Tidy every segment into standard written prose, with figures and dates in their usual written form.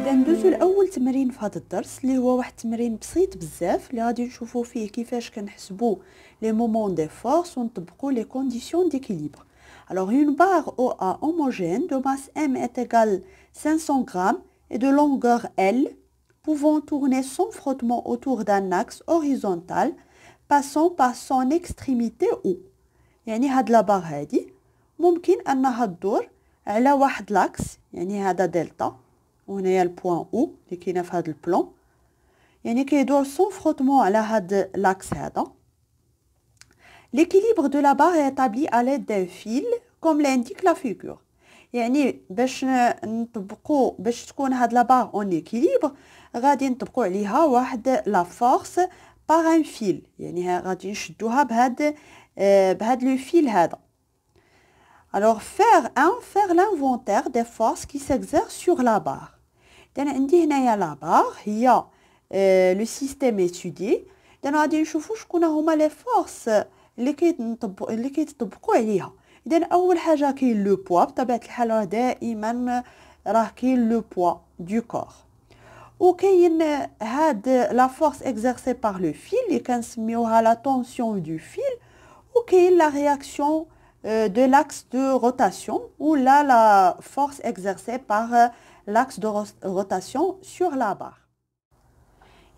إذا ندوزو لأول تمرين في هذا الدرس اللي هو واحد التمرين بسيط بزاف اللي غادي نشوفو فيه كيفاش كنحسبو لي مومون دي فورس ونطبقو لي كونديسيون d'équilibre. Alors une barre OA homogène de masse M est égale 500 grammes et de longueur L pouvant tourner sans frottement autour d'un axe horizontal passant par son extrémité O. يعني هاد لابار هادي ممكن أنها تدور على واحد لاكس، يعني هذا دلتا وهنايا البوان او اللي كاينه في هذا البلان، يعني كيدور سون فروتمون على هذا لاكس هذا. l'équilibre de la barre est établi à l'aide d'un fil comme l'indique la figure. يعني باش نطبقوا باش تكون هاد لا بار اون ايكيليبر غادي نطبقوا عليها واحد لا فورس باغ ان فيل، يعني غادي نشدوها بهاد لو فيل هذا. Alors faire l'inventaire des forces qui s'exercent sur la barre. إذن عندي هنايا لا بار هي لو سيستيم étudié. إذن غادي نشوفو شكون هما لي فورس اللي كيتطبقوا عليها. إذن أول حاجة كاين لو بوا، بطبيعة الحال دائما راه كاين لو بوا دو كور، وكاين هاد لا فورس exercée par le fil اللي كنسميوها لا tension du fil، وكاين لا réaction de l'axe de rotation ou là la force exercée par l'axe de rotation sur la barre.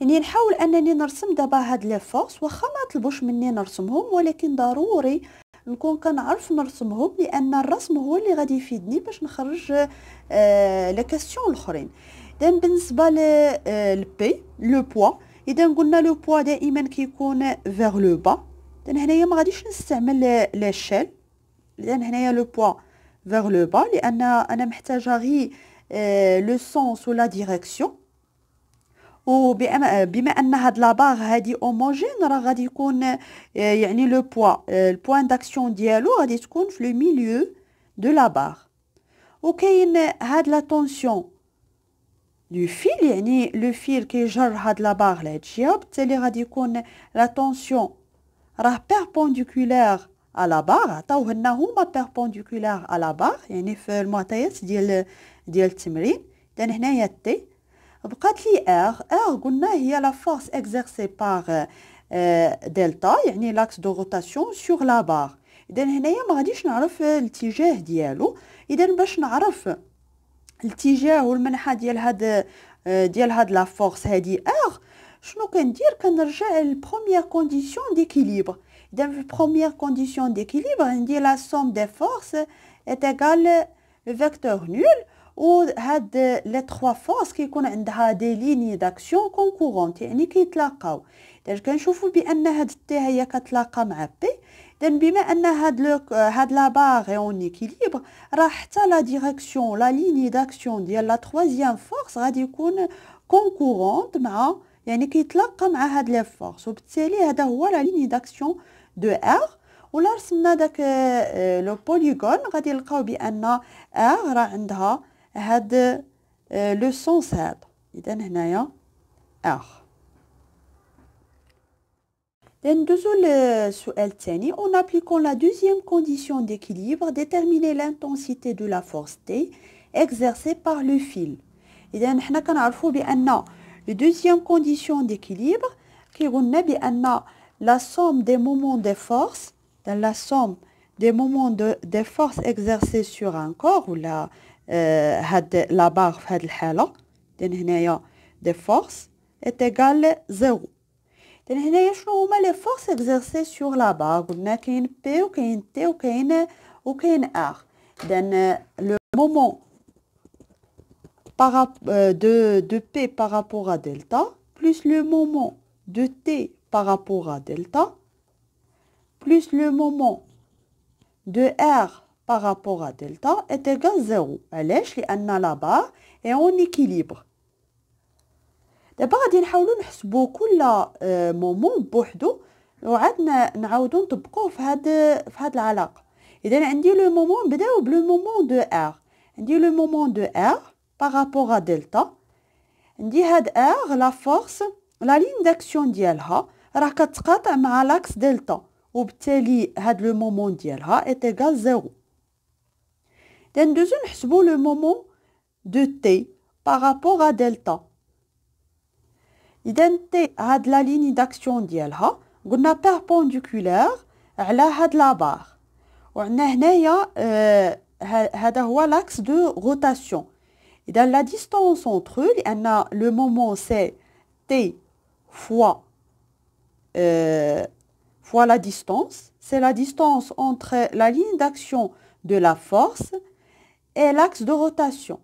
يعني نحاول انني نرسم دابا هاد لي فورس، واخا ما طلبوش مني نرسمهم ولكن ضروري نكون كنعرف نرسمهم لان الرسم هو اللي غادي يفيدني باش نخرج لي كاستيون الاخرين. اذا بالنسبه للبي لو بوا، اذا قلنا لو بوا دائما كيكون فيغ لو با، اذا هنايا ما غاديش نستعمل ليشيل، لأن هنايا لو بوا vers le bas لأن أنا محتاجة غير لو سونس ولا ديريكسيون، وبما أن هاد لابار هادي اوموجين راه غادي يكون يعني لو بوا البوان داكسيون ديالو غادي تكون في لو ميليو دو لابار. وكاين هاد لا طونسيون دو فيل، يعني لو فيل كيجر هاد لابار لهاد الجهة، بالتالي غادي يكون لا طونسيون راه بيربونديكولير à la barre، عطاوه لنا هما بيربونديكولير à la barre يعني في المعطيات ديال التمرين. اذا هنايا تي بقات لي ار قلنا هي لا فورس اكزيرسي باغ دلتا، يعني لاكس دو روتاسيون سور لا بار. اذا هنايا ما غاديش نعرف الاتجاه ديالو، اذا باش نعرف الاتجاه والمنحى ديال هاد لا فورس هادي ار، شنو كندير؟ كنرجع للبروميير كونديسيون ديكيليبر. Dans la première condition d'équilibre, on dit la somme des forces est égale au vecteur nul ou les trois forces qui ont des lignes d'action concurrentes يعني كيتلاقاو. إذا كنشوفوا بأن هاد التي هي كتلاقى مع بي، إذا بما أن هاد لا باغ اون إكيليبر راه حتى لا ديريكسيون لا ليني داكسيون ديال لا تروازيام فورس غادي يكون كونكورونت مع، يعني كيتلاقى مع هاد لي فورس، وبالتالي هذا هو لا ليني داكسيون دو ار. ولا رسمنا داك لو بوليغون غادي نلقاو بان ار راه عندها هاد لو سونس هذا. اذا هنايا ار. ندوزو للسؤال الثاني. en appliquant la deuxième condition d'équilibre déterminer l'intensité de la force T exercée par le fil. اذا حنا كنعرفوا بان la deuxième condition d'équilibre كيقولنا بان la somme des moments de force, dans la somme des moments de force exercés sur un corps ou la barre في هذه الحالة، إذن هنايا des forces est égale 0. إذن هنايا شنو هما les forces exercées sur la barre؟ قلنا كاين P وكاين T وكاين R. إذن le moment de P par rapport à delta plus le moment de T par rapport à delta plus le moment de R par rapport à delta est égal à 0. علاش؟ لأن لا بار est en équilibre. دابا غادي نحاولوا نحسبوا كل مومون بوحدو وعاد نعاودوا نطبقوه في هاد العلاقه. اذا عندي لو مومون، نبداو بلو مومون دو R. عندي لو مومون دو R par rapport à delta، عندي هاد R لا فورس لا لين داكسيون ديالها راه كتقاطع مع لاكس دلتا، وبالتالي هاد لو مومون ديالها اي ايغال 0. ندوزو نحسبو لو مومون دو تي par rapport à delta. إذا T هاد لا ligne d'action ديالها قلنا perpendiculaire على هاد لا بار. وعندنا هنايا هذا هو l'axe de rotation. إذا la distance entre eux لأن le moment c'est T fois la distance. C'est la distance entre la ligne d'action de la force et l'axe de rotation.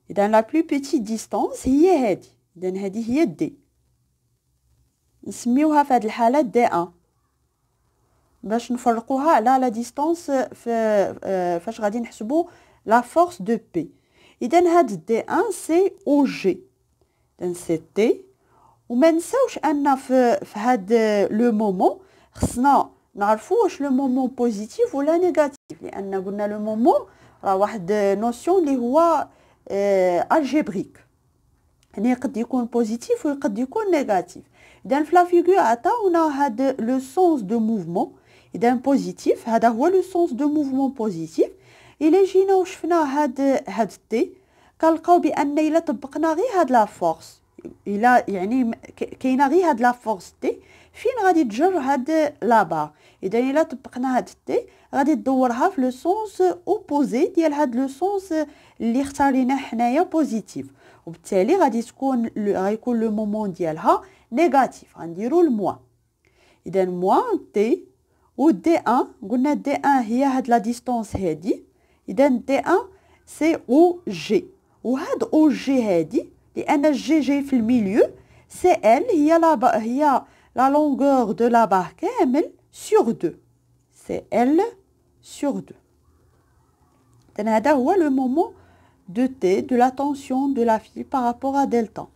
إذا la plus petite distance هي هذه. إذا هذه هي D. نسميوها في هذه الحالة D1 باش نفرقوها على لا ديستانس فاش غادي نحسبوا لا فورس دو بي. اذا هاد دي 1 سي او جي، اذا سي تي. وما نساوش ان في هاد لو مومون خصنا نعرفوا واش لو مومون بوزيتيف ولا نيجاتيف، لان قلنا لو مومون راه واحد نوسيون اللي هو الجبريك، يعني يقد يكون بوزيتيف ويقد يكون نيجاتيف. اذا في لا فيغور عطاونا هاد لو سونس دو موفمون، اذا بوزيتيف هذا هو لو سونس دو موفمون بوزيتيف. الا جينا وشفنا هاد تي كنلقاو بان الا طبقنا غير هاد لا فورس، الا يعني كاينه غير هاد لا فورس تي فين غادي تجر هاد لا بار. اذا الا طبقنا هاد تي غادي تدورها في لو سونس اوبوزي ديال هاد لو سونس اللي اختاريناه حنايا بوزيتيف، وبالتالي غيكون لو مومون ديالها نيجاتيف، غنديرو الموا. اذا موان تي و دي 1 قلنا دي 1 هي هاد لا ديستانس هادي، اذا دي 1 سي او جي، وهاد او جي هادي لان الجي جاي في الميليو سي ال هي لا لونغور دو لا بار كامل سور 2، سي ال سور 2. اذا هذا هو لو مومون de T, de la tension de la file par rapport à delta.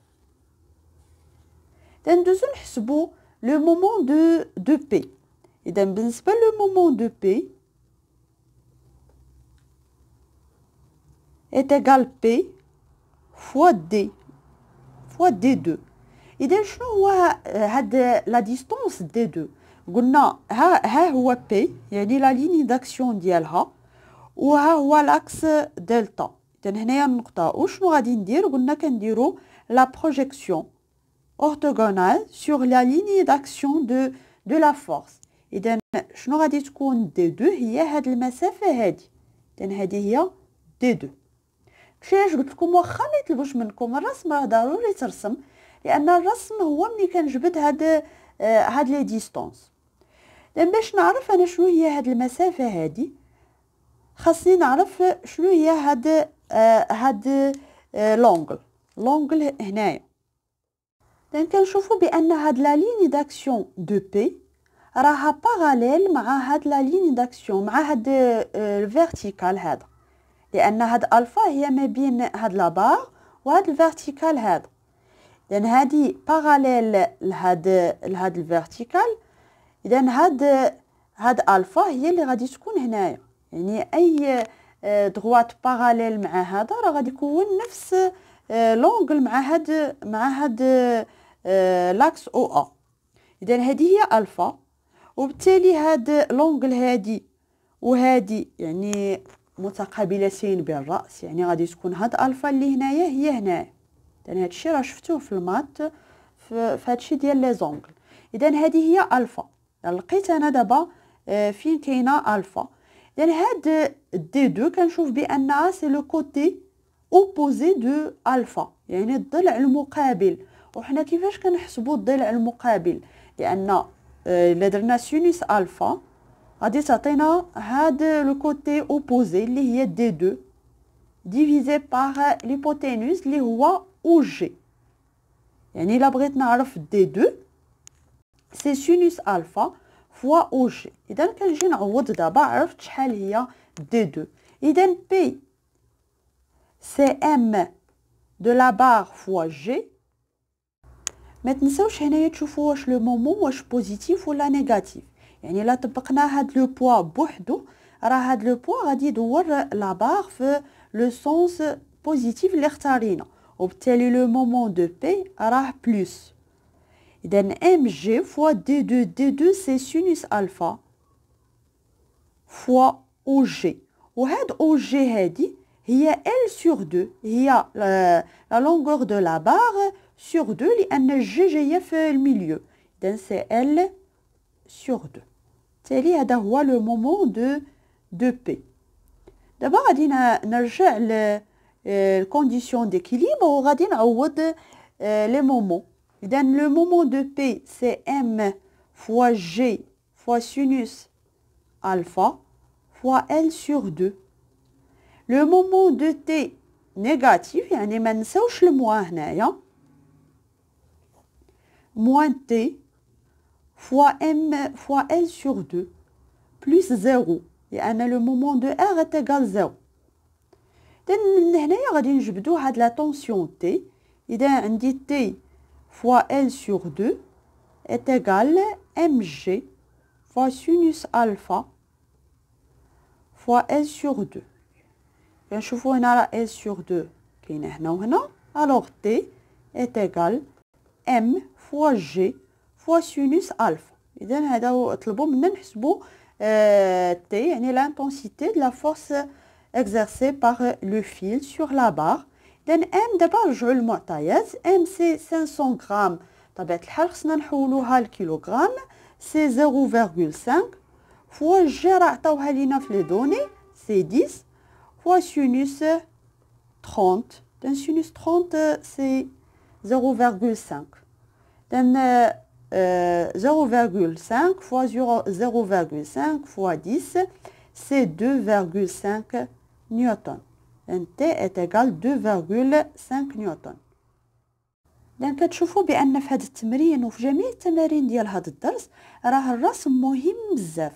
ندوزو نحسبو le moment de P. إذا بالنسبة le moment de P est égal P fois D fois D2. إذا شنو هو هاد la distance D2؟ قلنا ها هو P يعني la ligne d'action ديالها، وها هو l'axe دلتا. إذا هنايا النقطة وشنو غادي ندير؟ قلنا كنديرو لا بروجيكسيون orthogonale sur la ligne d'action de la force. إذا شنو غادي تكون D2؟ هي هاد المسافة هادي، إذا هادي هي D2. علاش قلت لكم واخا ما يطلبوش منكم الرسم راه ضروري ترسم، لأن الرسم هو ملي كنجبد هاد لي ديستونس. إذا باش نعرف أنا شنو هي هاد المسافة هادي خاصني نعرف شنو هي هاد لونغل هنايا. إذا كنشوفوا بان هاد لا ليني داكسيون دو بي راها باراليل مع هاد لا ليني داكسيون مع هاد الفيرتيكال هذا، لان هاد الفا هي ما بين هاد لا بار وهاد الفيرتيكال هذا. اذا هادي باراليل لهاد الفيرتيكال، اذا هاد الفا هي اللي غادي تكون هنايا، يعني اي دغوات باراليل مع هذا راه غادي يكون نفس لونغل مع هاد لاكس او ا. اذا هذه هي الفا، وبالتالي هاد لونغل هادي وهادي يعني متقابلتين بالراس، يعني غادي تكون هاد الفا اللي هنايا هي هنايا. اذا هادشي راه شفتوه في المات في هادشي ديال لي زونغل. اذا هذه هي الفا. لقيت انا دابا فين كاينه الفا. اذا هاد دي 2 كنشوف بانها سي لو كوتي اوبوزي دو الفا، يعني الضلع المقابل. وحنا كيفاش كنحسبوا الضلع المقابل؟ لان الا درنا سينوس الفا غادي تعطينا هاد لو كوتي اوبوزي اللي هي دي 2 ديفيزي بار ليبوتينوس اللي هو او جي. يعني الا بغيت نعرف دي 2 سي سينوس الفا فوا او جي. اذا كنجي نعوض دابا، عرفت شحال هي دي 2. اذا بي سي ام دو لا بار فوا جي. ما تنساوش هنايا تشوفوا واش لو مومون واش بوزيتيف ولا نيجاتيف. يعني الا طبقنا هاد لو بوا بوحدو راه هاد لو بوا غادي يدور لا بار في لو سونس بوزيتيف اللي اختارينا، وبالتالي لو مومون دو بي راه بلس. اذا ام جي فوا دي 2 دي 2 سي سينوس الفا فوا او جي. وهاد او جي هادي هي L sur 2 هي la longueur de la barre sur 2 لأن الج جاية في الميليو إذن سي L sur 2 تالي هذا هو لو مومون دو بي دابا غادي نرجع للكونديسيون ديكيليبر وغادي نعوض لي مومون إذن لو مومون دو بي سي M fois G fois sinus alpha fois L sur 2 le moment de t négatif يعني ما نساوش الموا هنايا moins t fois m fois L sur 2 plus 0 لأن le moment de R est égal 0 إذن من هنايا غادي نجبدو هاد لا طونسيون t إذا عندي t fois L sur 2 est égal mg fois sinus alpha fois L sur 2 كنشوفو هنا راه L sur 2 كاينه هنا وهنا alors t est égal m fois g fois sinus alpha اذا هذا هو طلبوا منا نحسبوا t يعني l'intensité de la force exercée par le fil sur la barre اذا m دابا نرجعوا للمعطيات m سي 500 غرام طبيعه الحال خصنا نحولوها لكيلوغرام سي 0.5 فوا g راه عطاوها لينا في لي دوني سي 10 fois sinus 30. Donc sinus 30 c'est 0,5. Donc 0,5 fois 0,5 fois 10 c'est 2,5 newton. Donc T est égal 2,5 newton. donc كتشوفوا بان في هذا التمرين وفي جميع التمارين ديال هذا الدرس راه الرسم مهم بزاف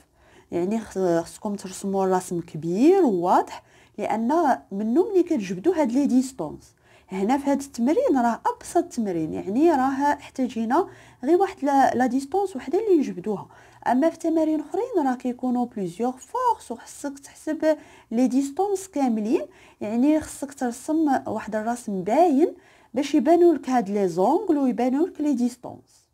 يعني خصكم ترسموا الرسم كبير وواضح لان منو ملي كتجبدوا هاد لي ديستونس هنا في هاد التمرين راه ابسط تمرين يعني راه احتاجينا غير واحد لا ديستونس وحده اللي نجبدوها اما في تمارين اخرين راه كيكونوا بليزيور فورس وخصك تحسب لي ديستونس كاملين يعني خصك ترسم واحد الرسم باين باش يبانوا لك هاد لي زونغل ويبانوا لك لي ديستونس